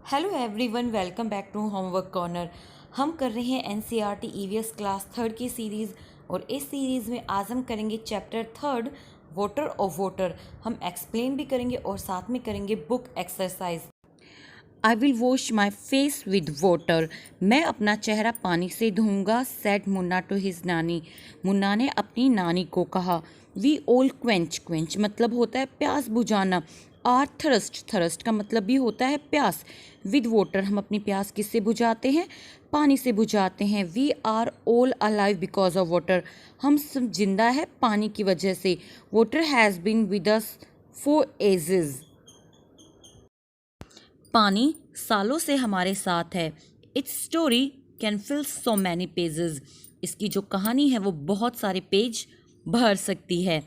Hello everyone, welcome back to homework corner. हम कर रहे हैं एनसीईआरटी ईवीएस क्लास थर्ड की सीरीज़ और इस सीरीज़ में आज हम करेंगे chapter third water of water. हम एक्सप्लेन भी करेंगे और साथ में करेंगे book exercise. I will wash my face with water. मैं अपना चेहरा पानी से धोऊंगा, said Munna to his nani. Munna ने अपनी नानी को कहा। वी ऑल क्वेंच, क्वेंच मतलब होता है प्यास बुझाना। आर थरस्ट, थरस्ट का मतलब भी होता है प्यास। विद वाटर हम अपनी प्यास किससे बुझाते हैं? पानी से बुझाते हैं। We are all alive because of water. हम सब जिंदा है पानी की वजह से। Water has been with us for ages. पानी सालों से हमारे साथ है। Its story can fill so many pages. इसकी जो कहानी है वो बहुत सारे पेज भर सकती है।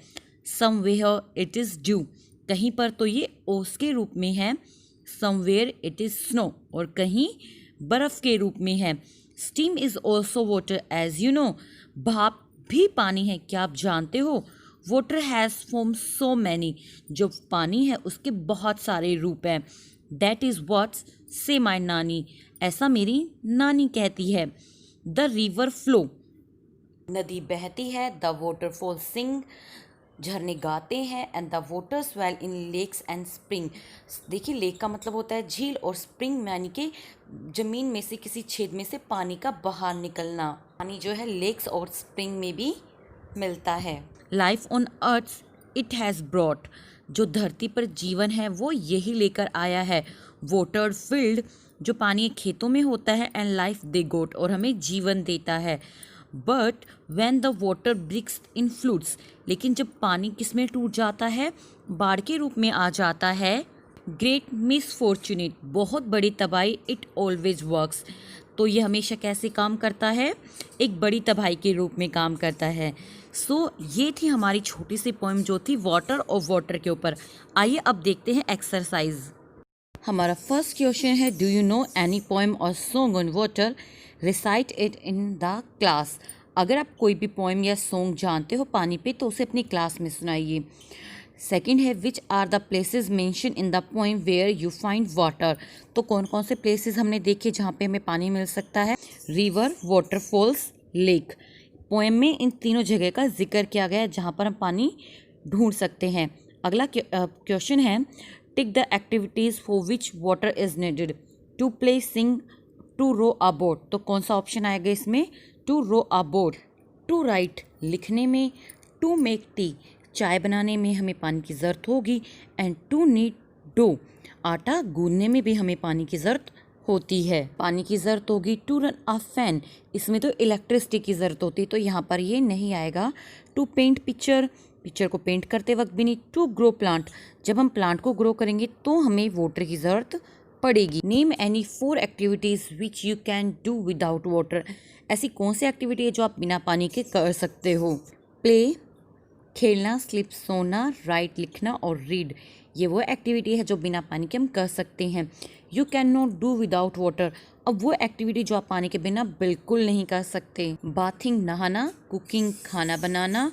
समवेयर इट इज़ ड्यू, कहीं पर तो ये ओस के रूप में है। समवेयर इट इज़ स्नो, और कहीं बर्फ़ के रूप में है। Steam is also water as you know. भाप भी पानी है, क्या आप जानते हो? Water has form so many. जो पानी है उसके बहुत सारे रूप हैं। दैट इज़ वॉट से माई नानी, ऐसा मेरी नानी कहती है। द रिवर फ्लो, नदी बहती है। द वाटरफॉल सिंग, झरने गाते हैं। And the water swell in lakes and spring. देखिए, लेक का मतलब होता है झील और स्प्रिंग यानी कि जमीन में से किसी छेद में से पानी का बाहर निकलना। पानी जो है लेक्स और स्प्रिंग में भी मिलता है। Life on earth it has brought, जो धरती पर जीवन है वो यही लेकर आया है। वाटर फील्ड, जो पानी खेतों में होता है। एंड लाइफ दे गोट, और हमें जीवन देता है। But when the water breaks in floods, लेकिन जब पानी किस में टूट जाता है? बाढ़ के रूप में आ जाता है। ग्रेट मिसफॉर्चुनेट, बहुत बड़ी तबाही। इट ऑलवेज वर्क्स, तो ये हमेशा कैसे काम करता है? एक बड़ी तबाही के रूप में काम करता है। ये थी हमारी छोटी सी पोएम जो थी वाटर ऑफ वाटर के ऊपर। आइए अब देखते हैं एक्सरसाइज। हमारा फर्स्ट क्वेश्चन है, do you know any poem और song on water? Recite it in the class. अगर आप कोई भी पोएम या सॉन्ग जानते हो पानी पे तो उसे अपनी क्लास में सुनाइए। सेकेंड है, which are the places mention in the poem where you find water? तो कौन कौन से प्लेसेस हमने देखे जहाँ पे हमें पानी मिल सकता है? River, waterfalls, lake. पोएम में इन तीनों जगह का जिक्र किया गया है जहाँ पर हम पानी ढूंढ सकते हैं। अगला क्वेश्चन है, tick the activities for which water is needed. To play, sing, to row a boat. तो कौन सा ऑप्शन आएगा इसमें? To row a boat. To write, लिखने में। टू मेक टी, चाय बनाने में हमें पानी की ज़रूरत होगी। एंड टू नीड डो, आटा गूंदने में भी हमें पानी की ज़रूरत होती है। पानी की ज़रूरत होगी। टू रन अ फैन, इसमें तो इलेक्ट्रिसिटी की ज़रूरत होती है तो यहाँ पर ये नहीं आएगा। टू पेंट पिक्चर, पिक्चर को पेंट करते वक्त भी नहीं। टू ग्रो प्लांट, जब हम प्लांट को ग्रो करेंगे तो हमें वाटर की ज़रूरत पड़ेगी। Name any 4 activities which you can do without water. ऐसी कौन सी एक्टिविटी है जो आप बिना पानी के कर सकते हो? प्ले, खेलना, स्लिप सोना, राइट लिखना, और रीड। ये वो एक्टिविटी है जो बिना पानी के हम कर सकते हैं। You can not do without water, अब वो एक्टिविटी जो आप पानी के बिना बिल्कुल नहीं कर सकते। बाथिंग नहाना, कुकिंग खाना बनाना,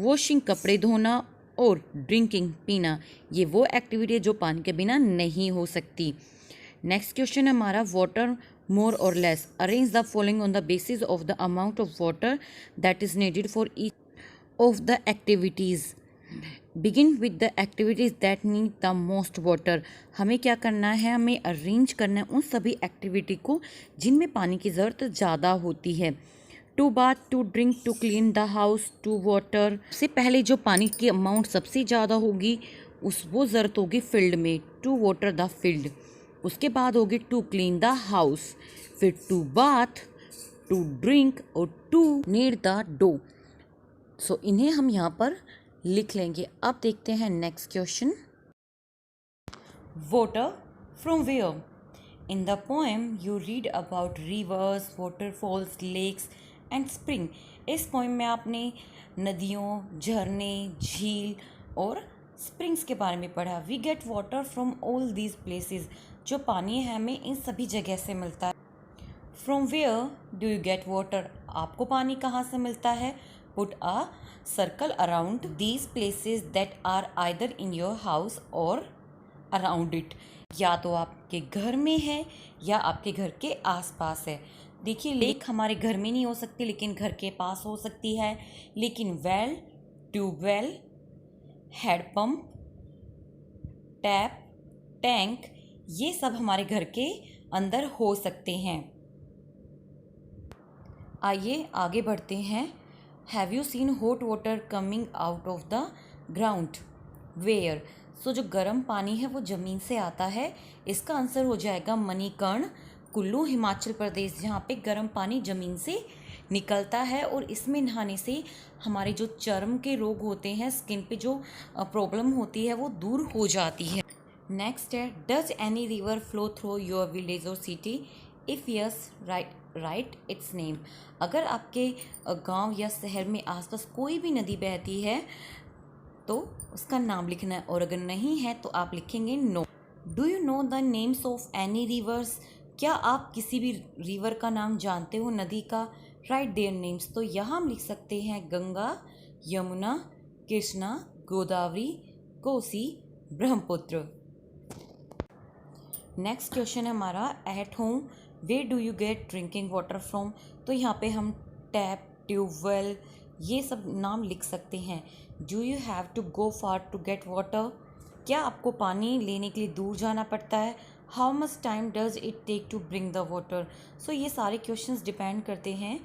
वॉशिंग कपड़े धोना, और ड्रिंकिंग पीना। ये वो एक्टिविटी है जो पानी के बिना नहीं हो सकती। नेक्स्ट क्वेश्चन है हमारा, वाटर मोर और less. Arrange the following on the basis of the amount of water that is needed for each of the activities. Begin with the activities that need the most water. हमें क्या करना है? हमें arrange करना है उन सभी एक्टिविटी को जिनमें पानी की ज़रूरत ज़्यादा होती है। To bath, to drink, to clean the house, to water. से पहले जो पानी की अमाउंट सबसे ज़्यादा होगी वो ज़रूरत होगी फील्ड में। To water the field. उसके बाद होगी टू क्लीन द हाउस, फिर टू बाथ, टू ड्रिंक, और टू नीड द डो। इन्हें हम यहाँ पर लिख लेंगे। अब देखते हैं next question. Water from where? In the poem you read about rivers, waterfalls, lakes and spring. इस पोएम में आपने नदियों, झरने, झील और स्प्रिंग्स के बारे में पढ़ा। We get water from all these places, जो पानी है हमें इन सभी जगह से मिलता है। From where do you get water? आपको पानी कहाँ से मिलता है? Put a circle around these places that are either in your house or around it. या तो आपके घर में है या आपके घर के आसपास है। देखिए, लेक हमारे घर में नहीं हो सकती लेकिन घर के पास हो सकती है। लेकिन well, tubewell, handpump, tap, tank, ये सब हमारे घर के अंदर हो सकते हैं। आइए आगे बढ़ते हैं। Have you seen hot water coming out of the ground? Where? So जो गर्म पानी है वो ज़मीन से आता है। इसका आंसर हो जाएगा मणिकर्ण, कुल्लू, हिमाचल प्रदेश, जहाँ पे गर्म पानी ज़मीन से निकलता है और इसमें नहाने से हमारे जो चर्म के रोग होते हैं, स्किन पे जो प्रॉब्लम होती है वो दूर हो जाती है। नेक्स्ट है, does any river flow through your village और city? If yes, write its name. अगर आपके गांव या शहर में आसपास कोई भी नदी बहती है तो उसका नाम लिखना है, और अगर नहीं है तो आप लिखेंगे no. Do you know the names of any rivers? क्या आप किसी भी रिवर का नाम जानते हो, नदी का? Write their names. तो यहाँ हम लिख सकते हैं गंगा, यमुना, कृष्णा, गोदावरी, कोसी, ब्रह्मपुत्र। नेक्स्ट क्वेश्चन है हमारा, at home where do you get drinking water from? तो यहाँ पे हम टैप, ट्यूबवेल, ये सब नाम लिख सकते हैं। Do you have to go far to get water? क्या आपको पानी लेने के लिए दूर जाना पड़ता है? How much time does it take to bring the water? So ये सारे क्वेश्चंस डिपेंड करते हैं,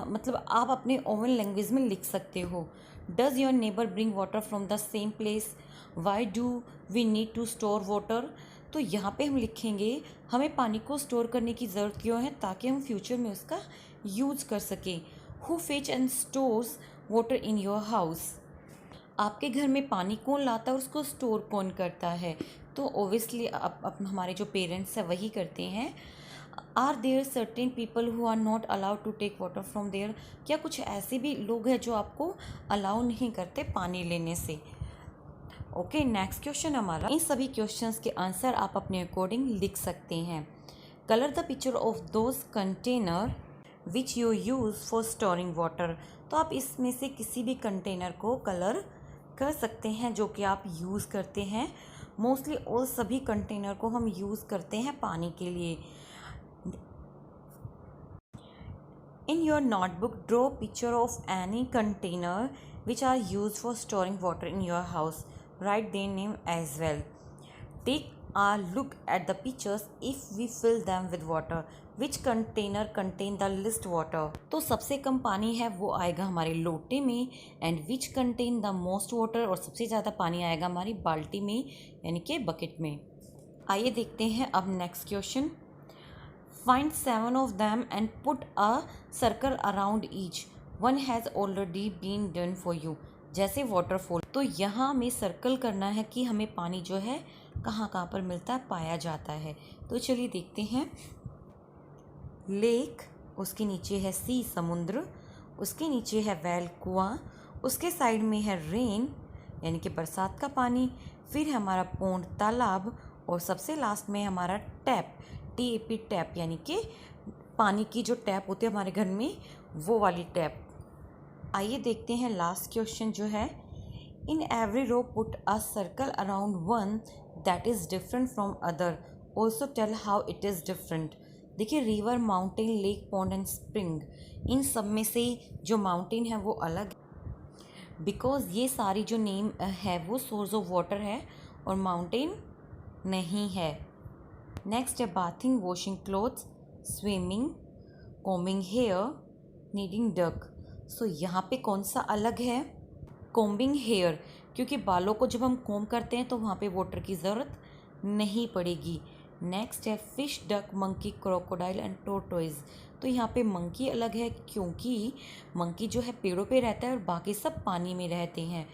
मतलब आप अपने ओवन लैंग्वेज में लिख सकते हो। Does your neighbour bring water from the same place? Why do we need to store water? तो यहाँ पे हम लिखेंगे हमें पानी को स्टोर करने की ज़रूरत क्यों है, ताकि हम फ्यूचर में उसका यूज कर सकें। Who fetch and stores water in your house? आपके घर में पानी कौन लाता है और उसको स्टोर कौन करता है? तो ओबियसली अब हमारे जो पेरेंट्स हैं वही करते हैं। Are there certain people who are not allowed to take water from there? क्या कुछ ऐसे भी लोग हैं जो आपको अलाउ नहीं करते पानी लेने से? ओके, नेक्स्ट क्वेश्चन हमारा, इन सभी क्वेश्चंस के आंसर आप अपने अकॉर्डिंग लिख सकते हैं। Colour the picture of those container which you use for storing water? तो आप इसमें से किसी भी कंटेनर को कलर कर सकते हैं जो कि आप यूज़ करते हैं। मोस्टली और सभी कंटेनर को हम यूज़ करते हैं पानी के लिए। In your notebook draw picture of any container which are use for storing water in your house. Write their name as well. Take a look at the pictures. If we fill them with water, which container contain the least water? तो सबसे कम पानी है वो आएगा हमारे लोटे में, and which contain the most water, और सबसे ज़्यादा पानी आएगा हमारी बाल्टी में यानी कि बकेट में। आइए देखते हैं अब next question. Find 7 of them and put a circle around each. One has already been done for you. जैसे वाटरफॉल, तो यहाँ हमें सर्कल करना है कि हमें पानी जो है कहाँ कहाँ पर मिलता है, पाया जाता है। तो चलिए देखते हैं। लेक, उसके नीचे है सी, समुद्र, उसके नीचे है वेल, कुआं, उसके साइड में है रेन यानी कि बरसात का पानी, फिर हमारा पोंड, तालाब, और सबसे लास्ट में हमारा टैप, TAP, टैप यानी कि पानी की जो टैप होती है हमारे घर में वो वाली टैप। आइए देखते हैं लास्ट क्वेश्चन जो है। In every row put a circle around one that is different from other, also tell how it is different. देखिए, river, mountain, lake, pond and spring, इन सब में से जो माउंटेन है वो अलग, बिकॉज ये सारी जो नेम है वो सोर्स ऑफ वाटर है और माउंटेन नहीं है। नेक्स्ट है bathing, washing clothes, swimming, combing hair, needing duck. So यहाँ पे कौन सा अलग है? कॉम्बिंग हेयर, क्योंकि बालों को जब हम कॉम्ब करते हैं तो वहाँ पे वाटर की ज़रूरत नहीं पड़ेगी। नेक्स्ट है fish, duck, monkey, crocodile and tortoise. तो यहाँ पे मंकी अलग है क्योंकि मंकी जो है पेड़ों पे रहता है और बाकी सब पानी में रहते हैं।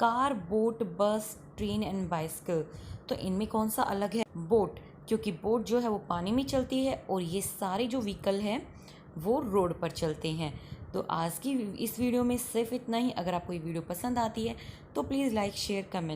कार, बोट, बस, ट्रेन एंड बाइसिकल, तो इनमें कौन सा अलग है? बोट, क्योंकि बोट जो है वो पानी में चलती है और ये सारे जो व्हीकल हैं वो रोड पर चलते हैं। तो आज की इस वीडियो में सिर्फ इतना ही। अगर आपको ये वीडियो पसंद आती है तो प्लीज़ लाइक, शेयर, कमेंट।